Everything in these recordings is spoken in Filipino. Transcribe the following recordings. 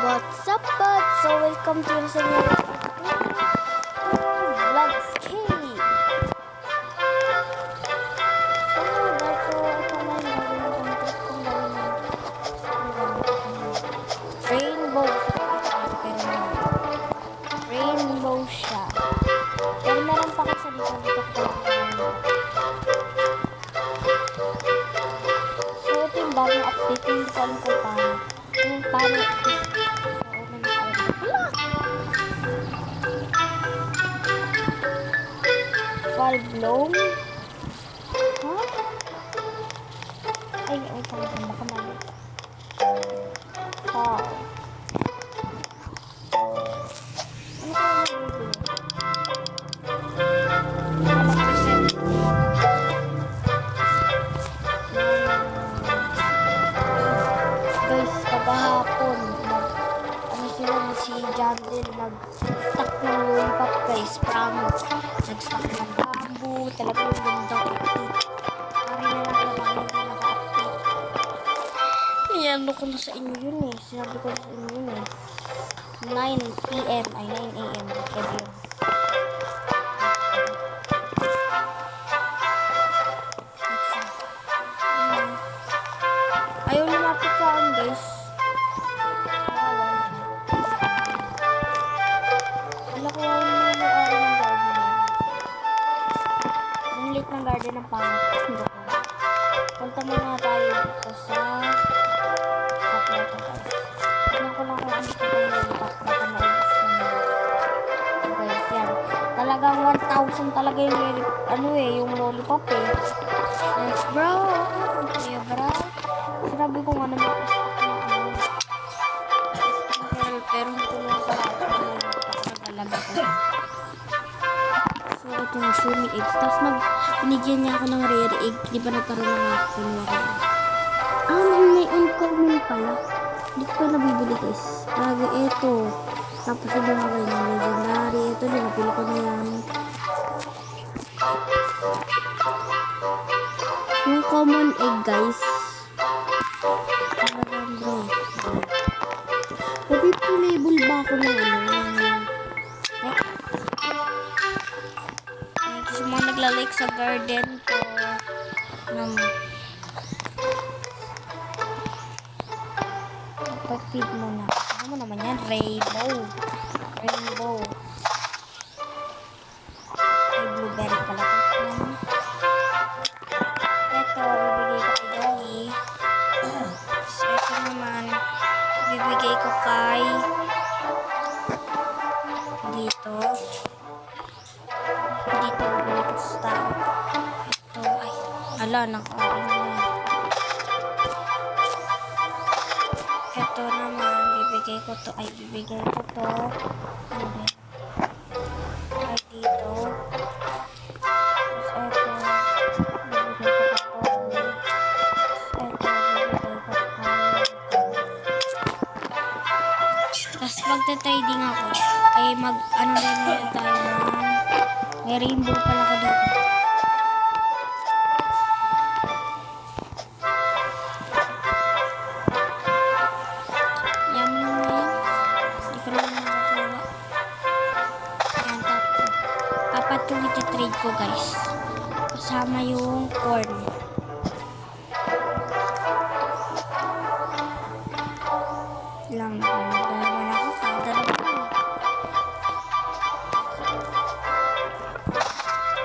What's up, bud? So, welcome to sa mga Vlogs K. Rainbow. Rainbow siya. Pero meron pa kasi dito ko. So, ito yung bagong update. Hindi ko alam kung paano. Yung paano. Blown? Huh? Ay, baka mali. Fall. Ano ka yung video? Guys, kagahapon ano sila si Jandel nag-stack ng lollipop guys, promise. Nag-stack ng bamboo, talagang gandang update. Pari na lang hindi naka-update. Ano ko na sa inyo yun eh. Sinabi ko sa inyo yun eh. 9 PM ay 9 AM. Kaya yun. Ayaw lumapit sa akin guys. Ng garden ng pangit. Punta muna tayo dito sa plato guys. Tignan ko lang kung ano ito yung lollipop. Baka maubos naman. Guys, yan. Talagang 1,000 talaga yung yung lollipop eh. Yes, bro. Yeah, bro. Sinabi ko nga naman pero hindi ko lang sa talaga ko. So, ito yung swimming eggs. Tapos binigyan niya ako ng rare egg. Di ba nagkaroon ng ako may uncommon pala. Hindi ko pa nabibili guys. Lagi ito. Tapos yung mga ganyan legendary. Ito din. Napili ko na yan. Yung common egg guys. Talagang bro. Label ba ako ng kasi mga naglalike sa garden ko pag-feed mo na ano mo naman yan, rainbow ay blueberry pala ito bibigay ko kay Dolly so ito naman bibigay ko kay dito basta ito ay ala nakain na ito naman bibigay ko to ay dito ay dito tapos magta-trading ako ay ano rin yan tayo may rainbow pala ko dito. Yan naman yan. Hindi ko naman nakakuha. Yan tapos. Apat yung iti-trade ko guys. Kasama yung corn. Lang naman ako.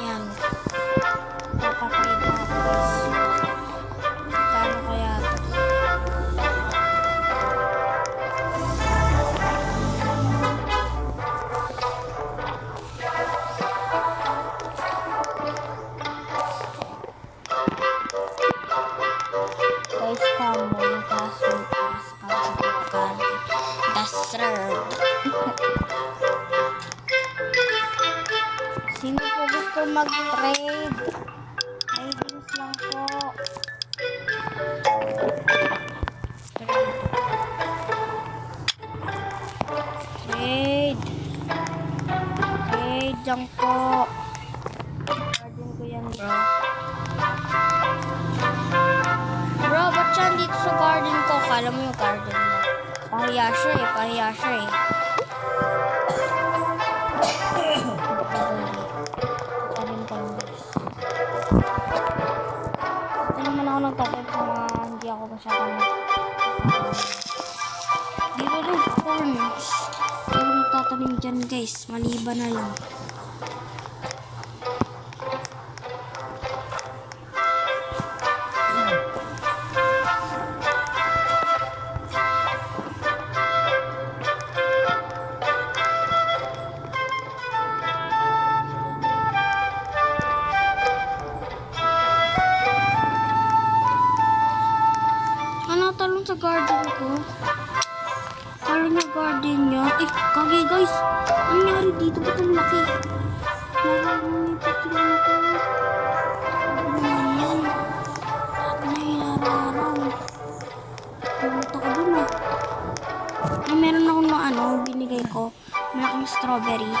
Yan. Papatrade na ako guys. Kano kaya ito? Guys, kamo yung password Dasrd. Sino po gusto mag-trade? Tradings lang po. Trade lang po. Garden ko yan bro. Bro, ba't siya dito sa garden ko? Kala mo yung garden mo. Pahiya siya eh. Pahiya siya eh. Tatanim ko lang guys. Ito naman ako nagtatanim sa mga hindi ako masyadong dito rin corns. Pero nagtatanim dyan guys. Maliban na lang. Talon sa garden ko. Kala niya garden niya. Eh, kagi guys. Ano nangyari dito? Ba't ang laki? Nalamipat lang ako. Ano naman yan? Ano hinararaw? Pumunta ka dun ah. Ay, meron ako na binigay ko. Malaking strawberry.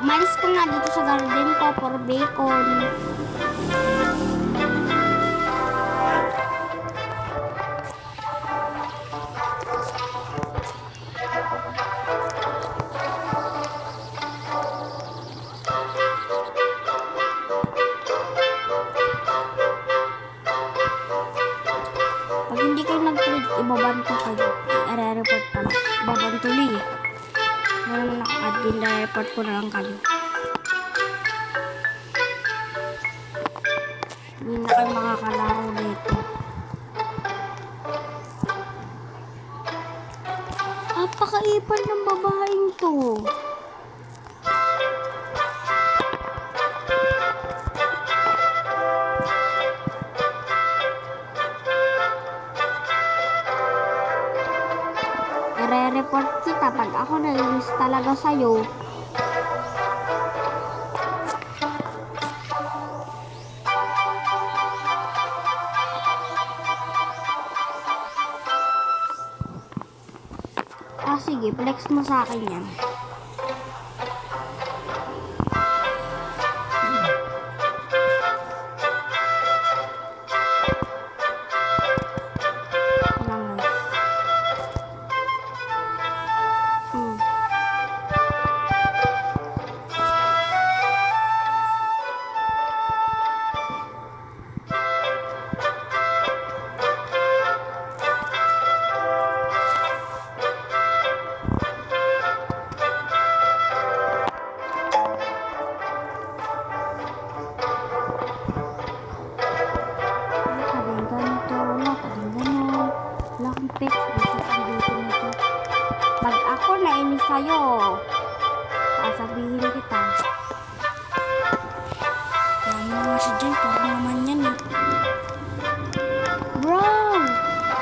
Umalis ka nga dito sa garden ko for bacon. Pag hindi kayo nag-trade, ibabanto kayo. I-report pa lang. Ibabantuli eh. Meron na admin na report ko na lang kayo. Hindi na kayo makakalaro dito. Apakaipal ng babaeng to. I-report kita pag ako nalinis talaga sa'yo. Sige, flex mo sa akin yan. Pag ako nainis sa'yo, sasabihin kita. Yan naman siya dyan. Parang naman yan eh. Bro!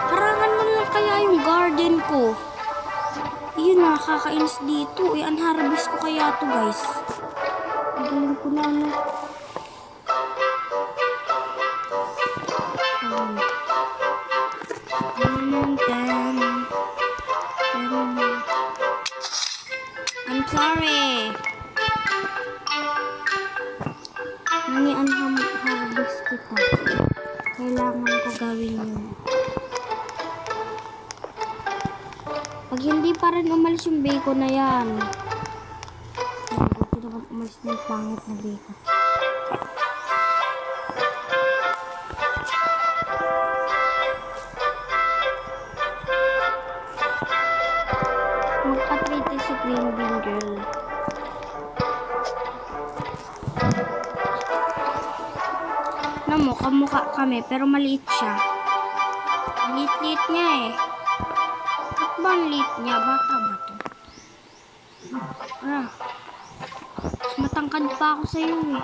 Harangan mo lang kaya yung garden ko. Yun, nakakainis dito. Unharvest ko kaya to guys. Magaling ko na I'm sorry. Nani-unharvest kita. Kailangan ko gawin yun. Pag hindi pa rin umalis yung bacon na yan. Buti naman umalis na yung pangit na bacon. Magpa-treat si Green Bean Girl. Kamukha kami pero maliit siya. Liit-liit niya eh. Ba't ba ang liit niya? Bata ba to? Mas matangkad pa ako sa iyo eh.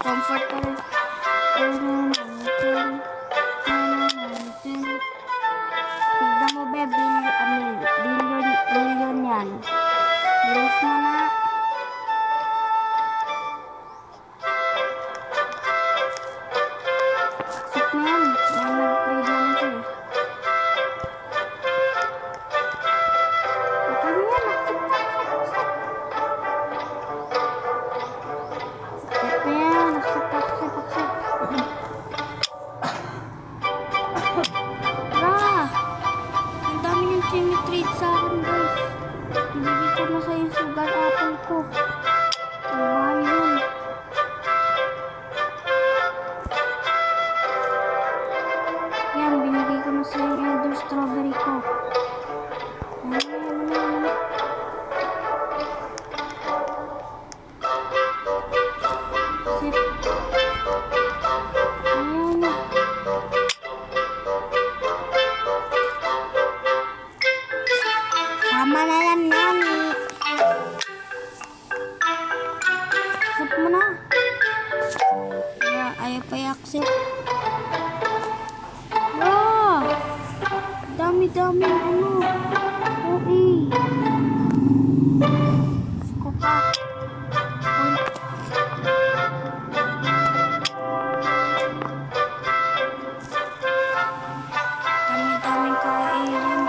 Comfort ko. Tignan mo be, billion yan. Bilis mo na. Sit na yan. Nag-trade naman siya. Okay na ko. Ang mahal yun. Yan, binigay ko na sa yung elder strawberry ko. Yan. Sip. Ayan. Tama na yan, Nani. Sip mo na. Ayaw pa i-accept. Wow! Dami-dami ano. Okay. Gusto pa. Dami-daming kain.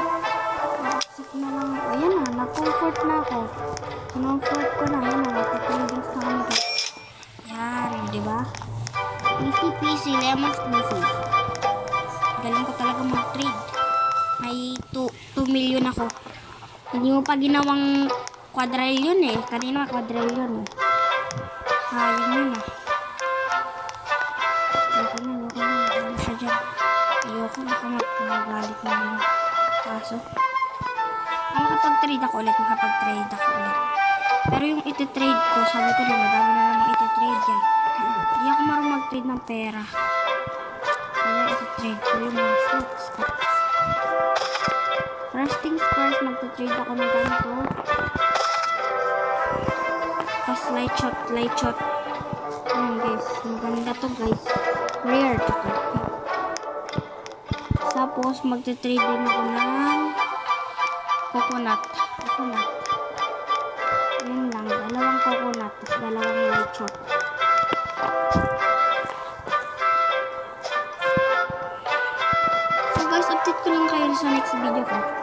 Accept na lang. Ayan na, na-comfort na ako. Comfort ko na. Ayan na, natitinding sa kami. Yan, diba? Easy peasy, lemon squeezy. Galing ko talaga mag-trade. May 2 million ako. Hindi mo pa ginawang quadrillion eh. Kanina quadrillion eh. Sayang yun ah. Ayoko na. Ano siya dyan? Ayoko na ka magagalit na yun. Kaso, makapag-trade ako ulit. Pero yung iti-trade ko, sabi ko din, madami na namang iti-trade yan. Hindi ako marunong mag-trade ng pera. Kaya iti-trade ko yung mga stocks. First things first, magta-trade ako ng ganito. Tapos light shot. Ayan guys, maganda to guys. Rare to. Tapos magta-trade din ako ng coconut. Ayan lang, dalawang coconut. Tapos dalawang light shot. So guys, update ko lang kayo sa next video ko.